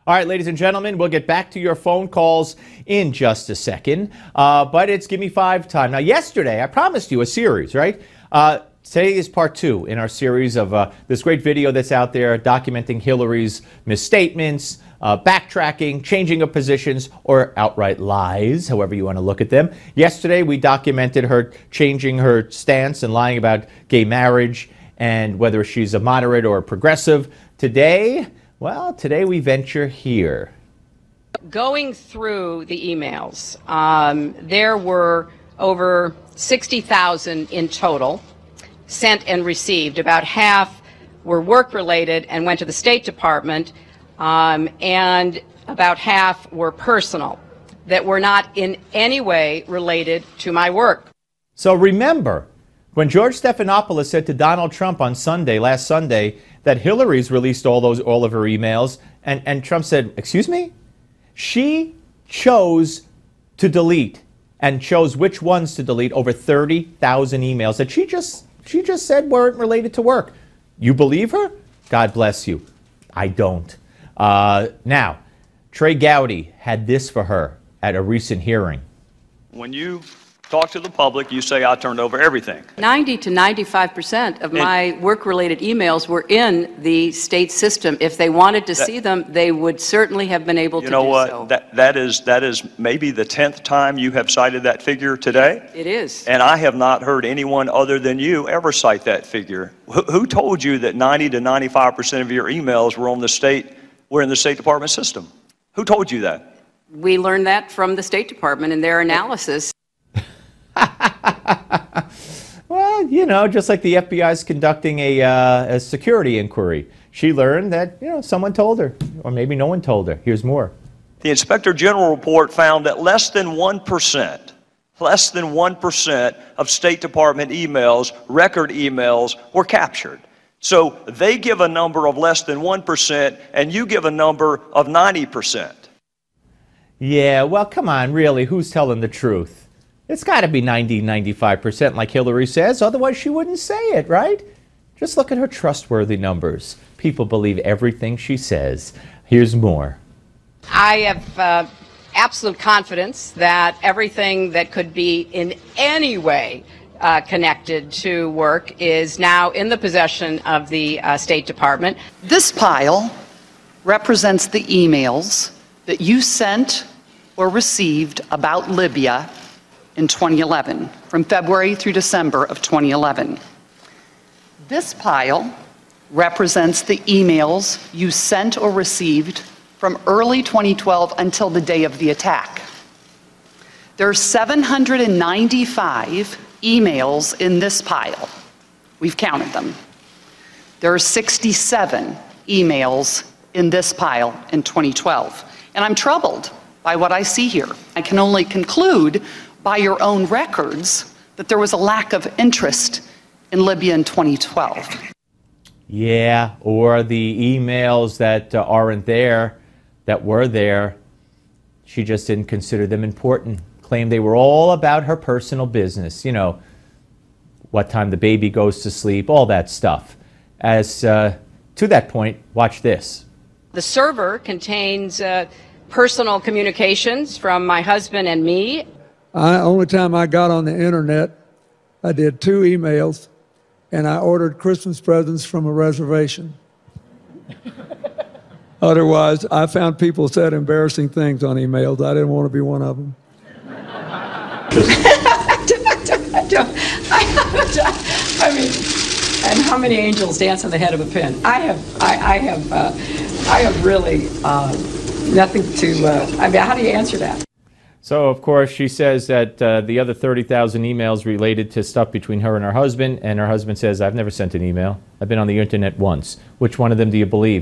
All right, ladies and gentlemen, we'll get back to your phone calls in just a second, but it's Gimme 5 time. Now, yesterday, I promised you a series, right? Today is part 2 in our series of this great video that's out there documenting Hillary's misstatements, backtracking, changing of positions, or outright lies, however you want to look at them. Yesterday, we documented her changing her stance and lying about gay marriage and whether she's a moderate or a progressive. Today, well, today we venture here. Going through the emails, there were over 60,000 in total sent and received. About half were work-related and went to the State Department, and about half were personal, that were not in any way related to my work. So remember, when George Stephanopoulos said to Donald Trump on Sunday, last Sunday, that Hillary's released all of her emails, and Trump said, excuse me? She chose to delete and chose which ones to delete over 30,000 emails that she just said weren't related to work. You believe her? God bless you. I don't. Now, Trey Gowdy had this for her at a recent hearing. When you talk to the public, you say I turned over everything. 90 to 95% of my work-related emails were in the state system. If they wanted to see them, they would certainly have been able to do so. You know what? That is maybe the 10th time you have cited that figure today. It is. And I have not heard anyone other than you ever cite that figure. Who told you that 90 to 95% of your emails were in the State Department system? Who told you that? We learned that from the State Department in their analysis. Well, you know, just like the FBI is conducting a security inquiry. She learned that, you know, someone told her, or maybe no one told her. Here's more. The Inspector General report found that less than 1% of State Department emails, record emails, were captured. So they give a number of less than 1%, and you give a number of 90%. Yeah, well, come on, really, who's telling the truth? It's got to be 90, 95% like Hillary says, otherwise she wouldn't say it, right? Just look at her trustworthy numbers. People believe everything she says. Here's more. I have absolute confidence that everything that could be in any way connected to work is now in the possession of the State Department. This pile represents the emails that you sent or received about Libya in 2011, from February through December of 2011. This pile represents the emails you sent or received from early 2012 until the day of the attack. There are 795 emails in this pile. We've counted them. There are 67 emails in this pile in 2012. And I'm troubled by what I see here. I can only conclude by your own records that there was a lack of interest in Libya in 2012. Yeah, or the emails that aren't there, that were there, she just didn't consider them important. Claimed they were all about her personal business. You know, what time the baby goes to sleep, all that stuff. As to that point, watch this. The server contains personal communications from my husband and me. Only time I got on the internet, I did 2 emails, and I ordered Christmas presents from a reservation. Otherwise, I found people said embarrassing things on emails. I didn't want to be one of them. I mean, and how many angels dance on the head of a pin? I have really nothing to. I mean, how do you answer that? So, of course, she says that the other 30,000 emails related to stuff between her and her husband says, I've never sent an email. I've been on the internet once. Which one of them do you believe?